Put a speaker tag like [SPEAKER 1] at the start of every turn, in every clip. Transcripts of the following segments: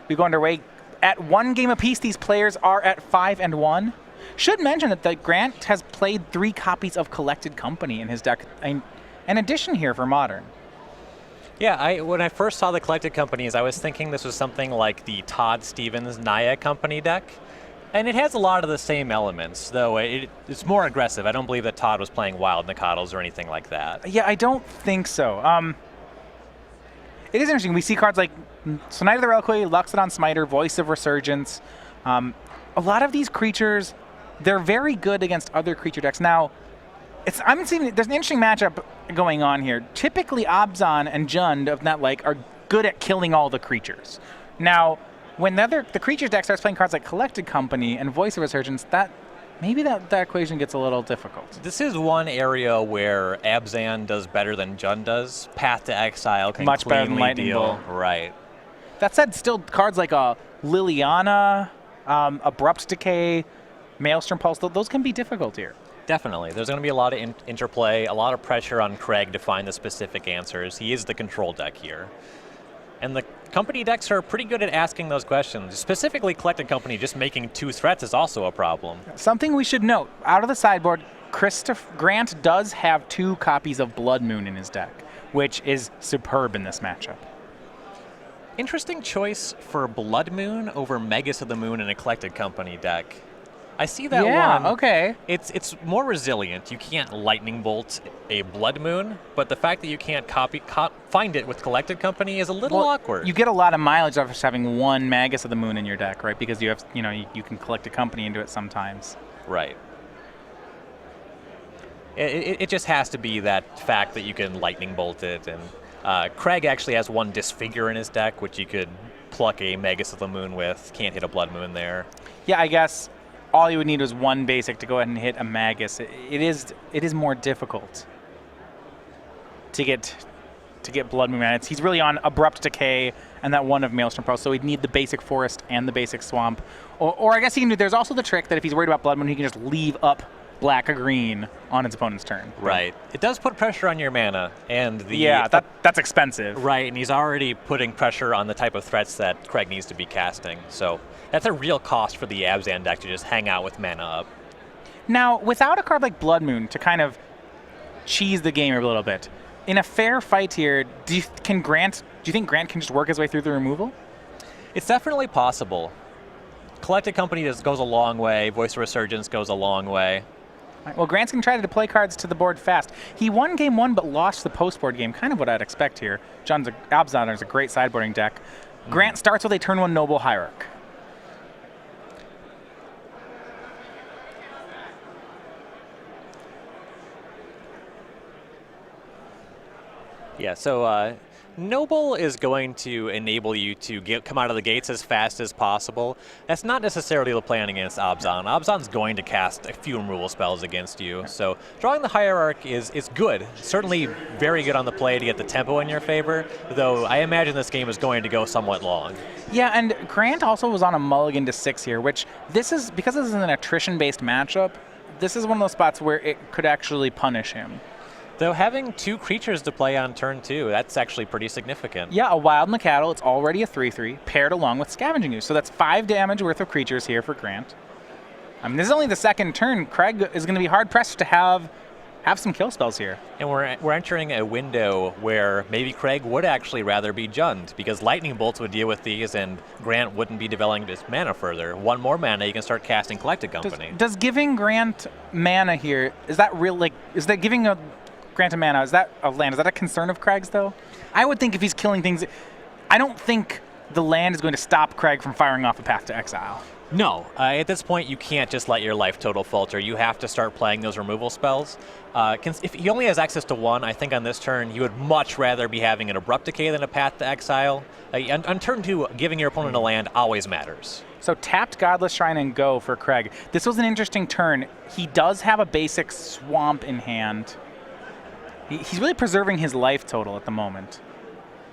[SPEAKER 1] We go underway. At 1 game apiece, these players are at 5-1. Should mention that Grant has played 3 copies of Collected Company in his deck. An addition here for Modern.
[SPEAKER 2] Yeah, when I first saw the Collected Companies, I was thinking this was something like the Todd Stevens Naya Company deck. And it has a lot of the same elements, though it's more aggressive. I don't believe that Todd was playing Wild Nakados or anything like that.
[SPEAKER 1] Yeah, I don't think so. It is interesting. We see cards like Knight of the Reliquary, Luxodon Smiter, Voice of Resurgence. A lot of these creatures, they're very good against other creature decks. Now, I'm seeing there's an interesting matchup going on here. Typically, Abzan and Jund of Netlike are good at killing all the creatures. Now, when the creature deck starts playing cards like Collected Company and Voice of Resurgence, maybe that equation gets a little difficult.
[SPEAKER 2] This is one area where Abzan does better than Jund does. Path to Exile can
[SPEAKER 1] much better than
[SPEAKER 2] cleanly
[SPEAKER 1] Lightning
[SPEAKER 2] deal.
[SPEAKER 1] Bolt.
[SPEAKER 2] Right.
[SPEAKER 1] That said, still cards like Liliana, Abrupt Decay, Maelstrom Pulse, those can be difficult here.
[SPEAKER 2] Definitely. There's going to be a lot of interplay, a lot of pressure on Craig to find the specific answers. He is the control deck here. And the company decks are pretty good at asking those questions. Specifically, Collected Company just making 2 threats is also a problem.
[SPEAKER 1] Something we should note, out of the sideboard, Grant does have 2 copies of Blood Moon in his deck, which is superb in this matchup.
[SPEAKER 2] Interesting choice for Blood Moon over Magus of the Moon in a Collected Company deck. I see that one.
[SPEAKER 1] Yeah, okay.
[SPEAKER 2] It's more resilient. You can't Lightning Bolt a Blood Moon, but the fact that you can't find it with Collected Company is a little awkward.
[SPEAKER 1] You get a lot of mileage off of just having 1 Magus of the Moon in your deck, right? Because you have, you can collect a company into it sometimes.
[SPEAKER 2] Right. It just has to be that fact that you can Lightning Bolt it, and Craig actually has 1 Disfigure in his deck, which you could pluck a Magus of the Moon with. Can't hit a Blood Moon there.
[SPEAKER 1] Yeah, I guess all you would need was 1 basic to go ahead and hit a Magus. It is more difficult to get Blood Moon Manits. He's really on Abrupt Decay and that 1 of Maelstrom Pulse, so he'd need the basic Forest and the basic Swamp. Or I guess he can do. There's also the trick that if he's worried about Blood Moon, he can just leave up black or green on his opponent's turn.
[SPEAKER 2] Right. It does put pressure on your mana, and
[SPEAKER 1] that's expensive.
[SPEAKER 2] Right, and he's already putting pressure on the type of threats that Craig needs to be casting. So that's a real cost for the Abzan deck to just hang out with mana up.
[SPEAKER 1] Now, without a card like Blood Moon to kind of cheese the game a little bit, in a fair fight here, do you think Grant can just work his way through the removal?
[SPEAKER 2] It's definitely possible. Collected Company goes a long way. Voice of Resurgence goes a long way.
[SPEAKER 1] Right, well, Grant's going to try to play cards to the board fast. He won game 1 but lost the post-board game, kind of what I'd expect here. Abzan is a great sideboarding deck. Grant starts with a turn 1 Noble Hierarch.
[SPEAKER 2] Yeah, so Noble is going to enable you to come out of the gates as fast as possible. That's not necessarily the plan against Abzan. Abzan's going to cast a few removal spells against you, so drawing the Hierarch is good. Certainly very good on the play to get the tempo in your favor, though I imagine this game is going to go somewhat long.
[SPEAKER 1] Yeah, and Grant also was on a mulligan to 6 here, which because this is an attrition-based matchup, this is one of those spots where it could actually punish him.
[SPEAKER 2] Though having 2 creatures to play on turn 2, that's actually pretty significant.
[SPEAKER 1] Yeah, a Wild Nakato, it's already a 3/3, paired along with Scavenging Ooze. So that's 5 damage worth of creatures here for Grant. I mean, this is only the second turn. Craig is going to be hard-pressed to have some kill spells here.
[SPEAKER 2] And we're entering a window where maybe Craig would actually rather be Jund, because Lightning Bolts would deal with these and Grant wouldn't be developing his mana further. 1 more mana, you can start casting Collected Company.
[SPEAKER 1] Does giving Grant mana here, is that giving Grant a mana, is that a land? Is that a concern of Craig's, though? I would think if he's killing things, I don't think the land is going to stop Craig from firing off a Path to Exile.
[SPEAKER 2] No, at this point you can't just let your life total falter. You have to start playing those removal spells. If he only has access to 1, I think on this turn he would much rather be having an Abrupt Decay than a Path to Exile. On turn 2, giving your opponent a land always matters.
[SPEAKER 1] So tapped Godless Shrine and go for Craig. This was an interesting turn. He does have a basic Swamp in hand. He's really preserving his life total at the moment.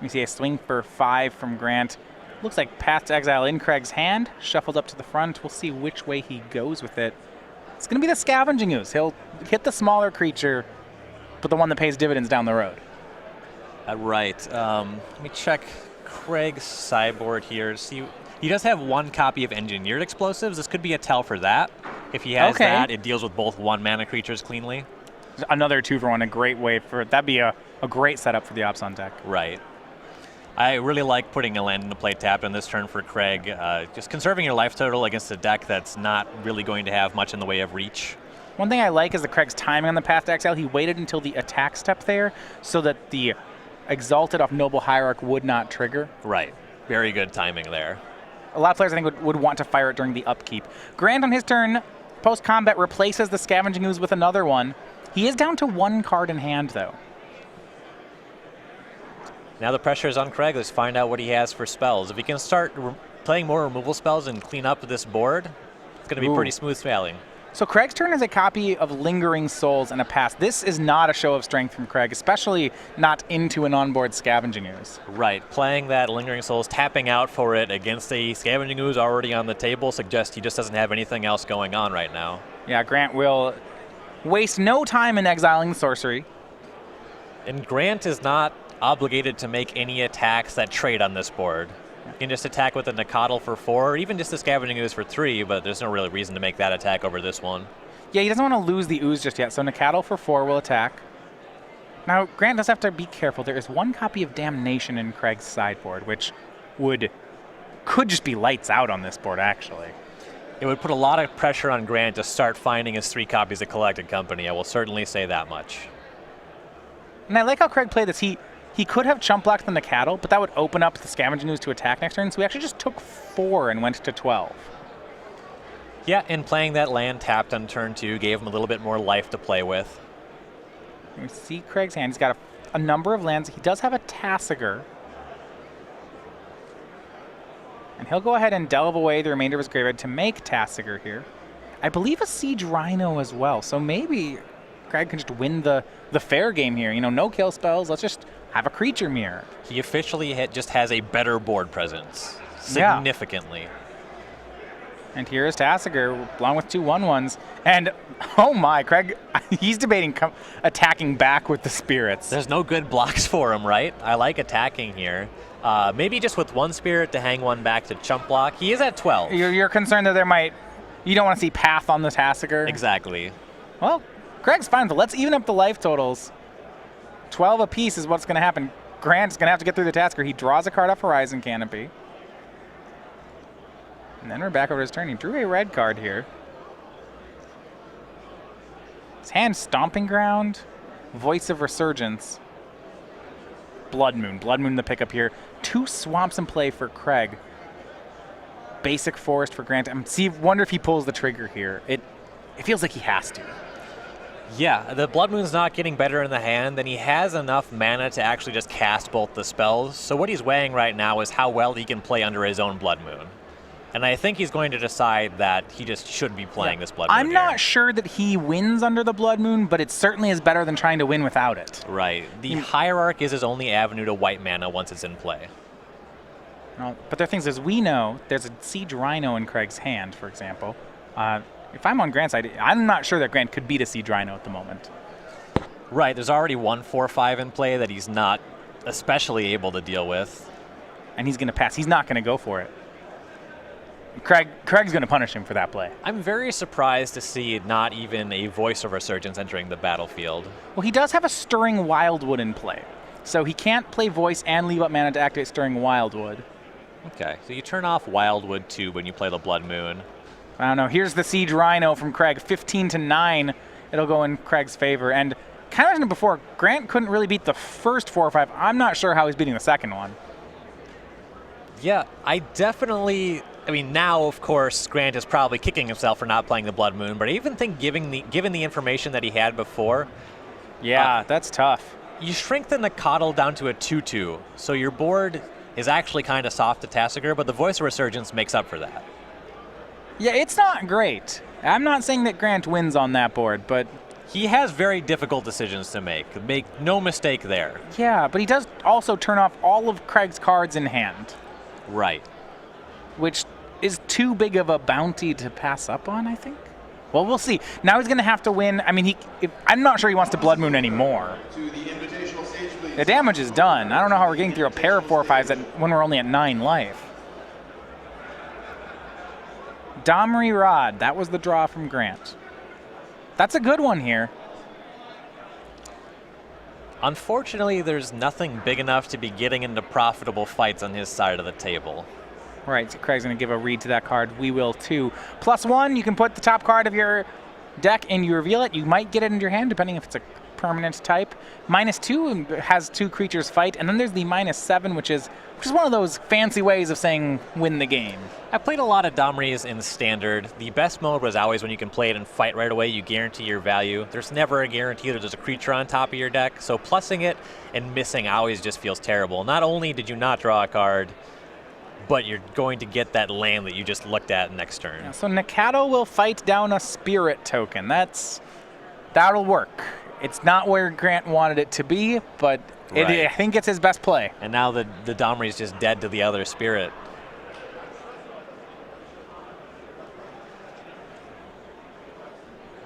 [SPEAKER 1] We see a swing for 5 from Grant. Looks like Path to Exile in Craig's hand, shuffled up to the front. We'll see which way he goes with it. It's going to be the Scavenging Ooze. He'll hit the smaller creature, but the one that pays dividends down the road.
[SPEAKER 2] Right. Let me check Craig's sideboard here. See, he does have one copy of Engineered Explosives. This could be a tell for that. If he has that, it deals with both 1-mana creatures cleanly.
[SPEAKER 1] Another 2-for-1, a great way for that'd be a great setup for the Abzan deck.
[SPEAKER 2] Right. I really like putting a land into play tapped on this turn for Craig. Just conserving your life total against a deck that's not really going to have much in the way of reach.
[SPEAKER 1] One thing I like is the Craig's timing on the Path to Exile. He waited until the attack step there so that the Exalted off Noble Hierarch would not trigger.
[SPEAKER 2] Right. Very good timing there.
[SPEAKER 1] A lot of players, I think, would want to fire it during the upkeep. Grant on his turn, post-combat, replaces the Scavenging Ooze with another one. He is down to 1 card in hand, though.
[SPEAKER 2] Now the pressure is on Craig. Let's find out what he has for spells. If he can start playing more removal spells and clean up this board, it's going to be pretty smooth sailing.
[SPEAKER 1] So Craig's turn is a copy of Lingering Souls and a pass. This is not a show of strength from Craig, especially not into an onboard Scavenging Ooze.
[SPEAKER 2] Right. Playing that Lingering Souls, tapping out for it against a Scavenging Ooze already on the table suggests he just doesn't have anything else going on right now.
[SPEAKER 1] Yeah, Grant will waste no time in exiling sorcery.
[SPEAKER 2] And Grant is not obligated to make any attacks that trade on this board. You can just attack with a Nicodle for 4, or even just a Scavenging Ooze for 3, but there's no real reason to make that attack over this one.
[SPEAKER 1] Yeah, he doesn't want to lose the Ooze just yet, so Nicodle for 4 will attack. Now, Grant does have to be careful. There is 1 copy of Damnation in Craig's sideboard, which could just be lights out on this board, actually.
[SPEAKER 2] It would put a lot of pressure on Grant to start finding his 3 copies of Collected Company. I will certainly say that much.
[SPEAKER 1] And I like how Craig played this. He could have chump blocked the Nicodle, but that would open up the Scavenging Ooze to attack next turn, so he actually just took 4 and went to 12.
[SPEAKER 2] Yeah, and playing that land tapped on turn 2 gave him a little bit more life to play with.
[SPEAKER 1] You see Craig's hand. He's got a number of lands. He does have a Tasigur. And he'll go ahead and delve away the remainder of his graveyard to make Tasigur here. I believe a Siege Rhino as well, so maybe Craig can just win the fair game here. You know, no kill spells. Let's just have a creature mirror.
[SPEAKER 2] He officially just has a better board presence, significantly.
[SPEAKER 1] Yeah. And here is Tasigur, along with 2 1/1s. And, oh my, Craig, he's debating attacking back with the Spirits.
[SPEAKER 2] There's no good blocks for him, right? I like attacking here. Maybe just with 1 Spirit to hang 1 back to chump block. He is at 12.
[SPEAKER 1] You're concerned that you don't want to see Path on the Tasigur?
[SPEAKER 2] Exactly.
[SPEAKER 1] Well, Craig's fine, but let's even up the life totals. 12 apiece is what's going to happen. Grant's going to have to get through the Tasigur. He draws a card off Horizon Canopy. And then we're back over his turn. He drew a red card here. His hand, Stomping Ground, Voice of Resurgence, Blood Moon. Blood Moon the pickup here. 2 swamps in play for Craig. Basic Forest for Grant. Wonder if he pulls the trigger here. It feels like he has to.
[SPEAKER 2] Yeah, the Blood Moon's not getting better in the hand, and he has enough mana to actually just cast both the spells. So what he's weighing right now is how well he can play under his own Blood Moon. And I think he's going to decide that he just should be playing this Blood Moon
[SPEAKER 1] I'm not sure that he wins under the Blood Moon, but it certainly is better than trying to win without it.
[SPEAKER 2] Right. The Hierarch is his only avenue to white mana once it's in play.
[SPEAKER 1] But there are things, as we know, there's a Siege Rhino in Craig's hand, for example. If I'm on Grant's side, I'm not sure that Grant could beat a Siege Rhino at the moment.
[SPEAKER 2] Right, there's already 1 4/5 in play that he's not especially able to deal with.
[SPEAKER 1] And he's going to pass. He's not going to go for it. Craig's going to punish him for that play.
[SPEAKER 2] I'm very surprised to see not even a Voice of Resurgence entering the battlefield.
[SPEAKER 1] Well, he does have a Stirring Wildwood in play. So he can't play Voice and leave up mana to activate Stirring Wildwood.
[SPEAKER 2] Okay, so you turn off Wildwood too when you play the Blood Moon.
[SPEAKER 1] I don't know. Here's the Siege Rhino from Craig. 15-9. It'll go in Craig's favor. And kind of mentioned before, Grant couldn't really beat the first 4 or 5. I'm not sure how he's beating the second one.
[SPEAKER 2] Yeah, now, of course, Grant is probably kicking himself for not playing the Blood Moon, but I even think given the information that he had before...
[SPEAKER 1] Yeah, that's tough.
[SPEAKER 2] You shrink the Nicodle down to a 2/2, so your board is actually kind of soft to Tasigur, but the Voice of Resurgence makes up for that.
[SPEAKER 1] Yeah, it's not great. I'm not saying that Grant wins on that board, but...
[SPEAKER 2] He has very difficult decisions to make. Make no mistake there.
[SPEAKER 1] Yeah, but he does also turn off all of Craig's cards in hand.
[SPEAKER 2] Right.
[SPEAKER 1] Which is too big of a bounty to pass up on, I think. Well, we'll see. Now he's going to have to win. I mean, I'm not sure he wants to Blood Moon anymore. The damage is done. I don't know how we're getting through a pair of 4/5s when we're only at 9 life. Domri Rod, that was the draw from Grant. That's a good one here.
[SPEAKER 2] Unfortunately, there's nothing big enough to be getting into profitable fights on his side of the table.
[SPEAKER 1] Right, so Craig's going to give a read to that card. We will too. +1, you can put the top card of your deck and you reveal it. You might get it into your hand, depending if it's a permanent type. -2 has 2 creatures fight, and then there's the -7, which is one of those fancy ways of saying win the game.
[SPEAKER 2] I played a lot of Domris in Standard. The best mode was always when you can play it and fight right away. You guarantee your value. There's never a guarantee that there's a creature on top of your deck, so plussing it and missing always just feels terrible. Not only did you not draw a card, but you're going to get that land that you just looked at next turn.
[SPEAKER 1] Yeah, so Nakato will fight down a spirit token. That'll work. It's not where Grant wanted it to be, but I think it's his best play.
[SPEAKER 2] And now the Domri is just dead to the other spirit.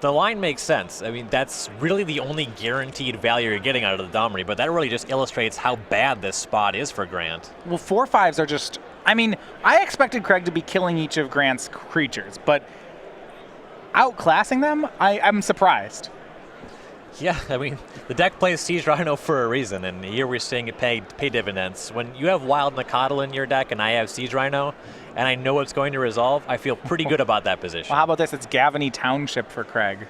[SPEAKER 2] The line makes sense. I mean, that's really the only guaranteed value you're getting out of the Domri, but that really just illustrates how bad this spot is for Grant.
[SPEAKER 1] Well, 4/5s are just... I mean, I expected Craig to be killing each of Grant's creatures, but outclassing them, I'm surprised.
[SPEAKER 2] Yeah, I mean, the deck plays Siege Rhino for a reason, and here we're seeing it pay dividends. When you have Wild Nakato in your deck and I have Siege Rhino, and I know it's going to resolve, I feel pretty good about that position.
[SPEAKER 1] Well, how about this? It's Gavany Township for Craig.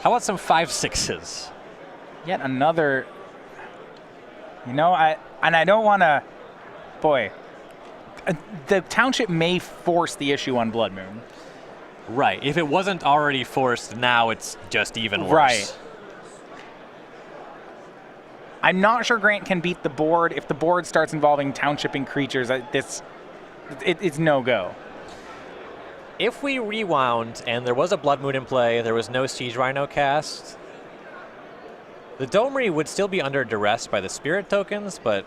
[SPEAKER 2] How about some 5/6s?
[SPEAKER 1] Yet another... You know, I don't want to... Boy, the Township may force the issue on Blood Moon.
[SPEAKER 2] Right. If it wasn't already forced, now it's just even worse.
[SPEAKER 1] Right. I'm not sure Grant can beat the board. If the board starts involving townshipping creatures, it's no-go.
[SPEAKER 2] If we rewound and there was a Blood Moon in play, there was no Siege Rhino cast, the Domri would still be under duress by the spirit tokens, but...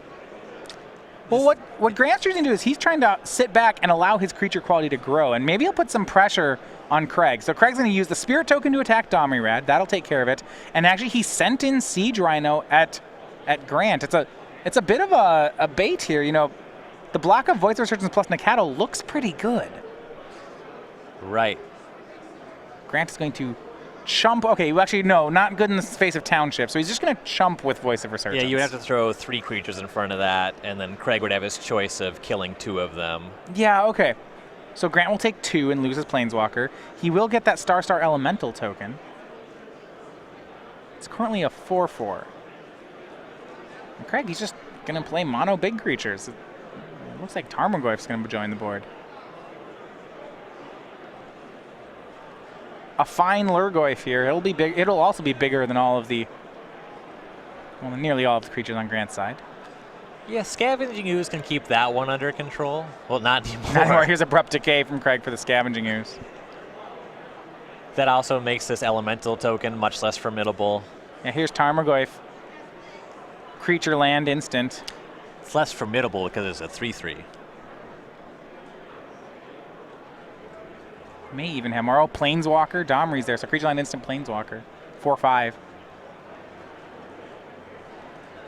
[SPEAKER 1] Well, what Grant's choosing to do is he's trying to sit back and allow his creature quality to grow, and maybe he'll put some pressure on Craig. So Craig's going to use the spirit token to attack Domri Rad. That'll take care of it. And actually, he sent in Siege Rhino at Grant. It's a bit of a bait here. You know, the block of Voice of Resurgence plus Nakato looks pretty good.
[SPEAKER 2] Right.
[SPEAKER 1] Grant is going to chump. Okay, well, actually, no, not good in the face of Township. So he's just going to chump with Voice of Resurgence.
[SPEAKER 2] Yeah, you would have to throw 3 creatures in front of that, and then Craig would have his choice of killing 2 of them. Yeah,
[SPEAKER 1] okay. So Grant will take 2 and lose his Planeswalker. He will get that Star Elemental token. It's currently a 4/4. And Craig, he's just going to play mono big creatures. It looks like Tarmogoyf's going to join the board. A fine Lurgoyf here. It'll be big. It'll also be bigger than all of the, well, nearly all of the creatures on Grant's side.
[SPEAKER 2] Yeah, Scavenging Ooze can keep that one under control. Well, not anymore.
[SPEAKER 1] Not anymore. Here's Abrupt Decay from Craig for the Scavenging Ooze.
[SPEAKER 2] That also makes this Elemental token much less formidable.
[SPEAKER 1] Yeah, here's Tarmogoyf. Creature land instant.
[SPEAKER 2] It's less formidable because it's a 3/3.
[SPEAKER 1] May even have more. Oh, Planeswalker. Domri's there, so creature land instant Planeswalker. 4/5.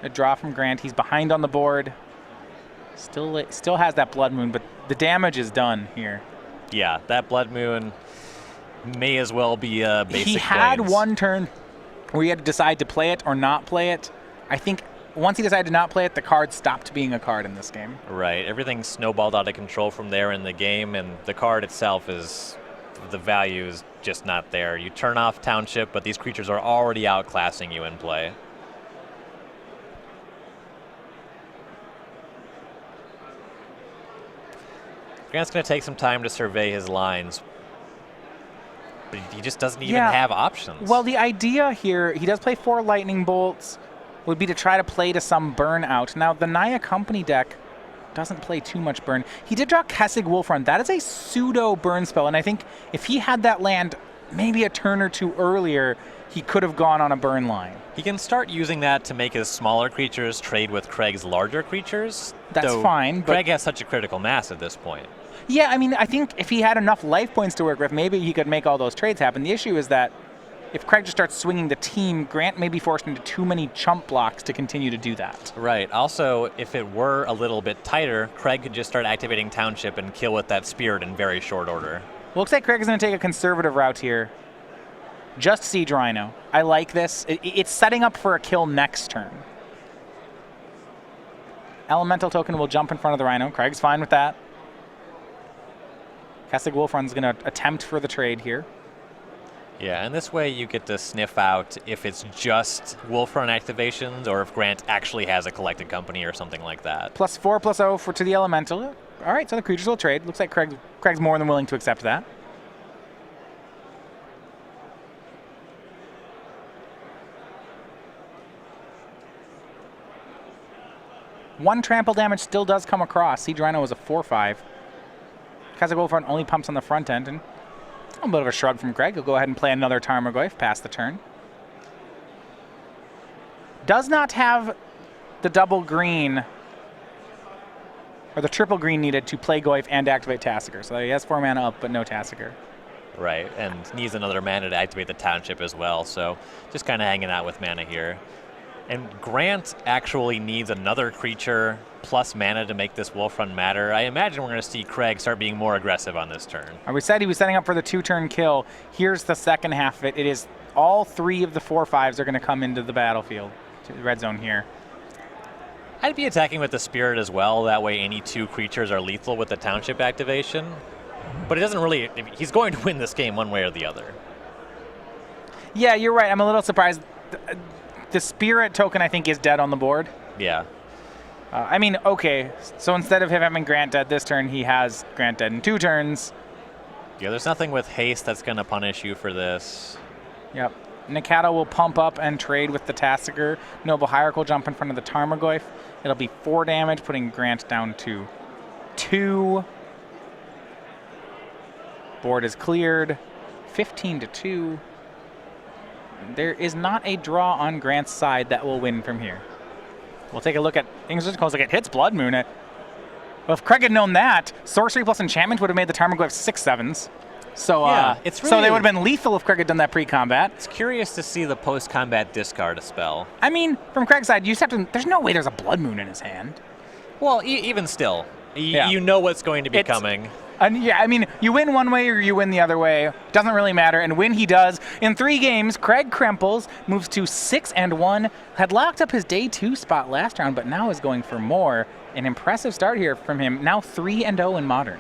[SPEAKER 1] A draw from Grant. He's behind on the board. Still has that Blood Moon, but the damage is done here.
[SPEAKER 2] Yeah, that Blood Moon may as well be a basic.
[SPEAKER 1] He had
[SPEAKER 2] Plains.
[SPEAKER 1] one turn where he had to decide to play it or not play it. I think once he decided to not play it, the card stopped being a card in this game.
[SPEAKER 2] Right. Everything snowballed out of control from there in the game, and the card itself is, the value is just not there. You turn off Township, but these creatures are already outclassing you in play. Grant's going to take some time to survey his lines, but he just doesn't even have options.
[SPEAKER 1] Well, the idea here, he does play 4 Lightning Bolts, would be to try to play to some burn out. Now, the Naya Company deck doesn't play too much burn. He did draw Kessig Wolfrun. That is a pseudo burn spell, and I think if he had that land maybe a turn or 2 earlier, he could have gone on a burn line.
[SPEAKER 2] He can start using that to make his smaller creatures trade with Craig's larger creatures.
[SPEAKER 1] That's fine.
[SPEAKER 2] Craig has such a critical mass at this point.
[SPEAKER 1] Yeah, I mean, I think if he had enough life points to work with, maybe he could make all those trades happen. The issue is that if Craig just starts swinging the team, Grant may be forced into too many chump blocks to continue to do that.
[SPEAKER 2] Right. Also, if it were a little bit tighter, Craig could just start activating Township and kill with that Spirit in very short order.
[SPEAKER 1] Looks like Craig is going to take a conservative route here. Just Siege Rhino. I like this. It's setting up for a kill next turn. Elemental token will jump in front of the Rhino. Craig's fine with that. Kessig Wolfrun's going to attempt for the trade here.
[SPEAKER 2] Yeah, and this way you get to sniff out if it's just Wolfrun activations or if Grant actually has a collected company or something like that.
[SPEAKER 1] +4/+0 to the Elemental. All right, so the creatures will trade. Looks like Craig's more than willing to accept that. One trample damage still does come across. Siege Rhino was a 4/5. Kessig Wolfrun only pumps on the front end, and a bit of a shrug from Craig. He'll go ahead and play another Tarmogoyf past the turn. Does not have the double green, or the triple green needed to play Goyf and activate Tasigur. So he has 4 mana up, but no Tasigur.
[SPEAKER 2] Right, and needs another mana to activate the Township as well, so just kind of hanging out with mana here. And Grant actually needs another creature plus mana to make this Wolfrun matter. I imagine we're going to see Craig start being more aggressive on this turn.
[SPEAKER 1] We said he was setting up for the 2-turn kill. Here's the second half of it. It is all 3 of the 4/5s are going to come into the battlefield, to the red zone here.
[SPEAKER 2] I'd be attacking with the Spirit as well. That way any 2 creatures are lethal with the Township activation. But it doesn't really... He's going to win this game one way or the other.
[SPEAKER 1] Yeah, you're right. I'm a little surprised. The Spirit token, I think, is dead on the board.
[SPEAKER 2] Yeah.
[SPEAKER 1] I mean, okay, so instead of him having Grant dead this turn, he has Grant dead in 2 turns.
[SPEAKER 2] Yeah, there's nothing with haste that's going to punish you for this.
[SPEAKER 1] Yep. Nikata will pump up and trade with the Tasigur. Noble Hierarch will jump in front of the Tarmogoyf. It'll be 4 damage, putting Grant down to 2. Board is cleared. 15-2. There is not a draw on Grant's side that will win from here. We'll take a look at English Close. Like it hits Blood Moon. Well, if Craig had known that, Sorcery plus Enchantment would have made the Tarmogoyf 6/7s. So,
[SPEAKER 2] yeah,
[SPEAKER 1] so they would have been lethal if Craig had done that pre-combat.
[SPEAKER 2] It's curious to see the post-combat discard a spell.
[SPEAKER 1] I mean, from Craig's side, you just have to. There's no way there's a Blood Moon in his hand.
[SPEAKER 2] Well, even still,
[SPEAKER 1] Yeah.
[SPEAKER 2] you know what's going to be coming.
[SPEAKER 1] Yeah, I mean, you win one way or you win the other way. Doesn't really matter. And when he does, in 3 games, Craig Krempels moves to 6-1. Had locked up his day 2 spot last round, but now is going for more. An impressive start here from him. Now 3-0 in Modern.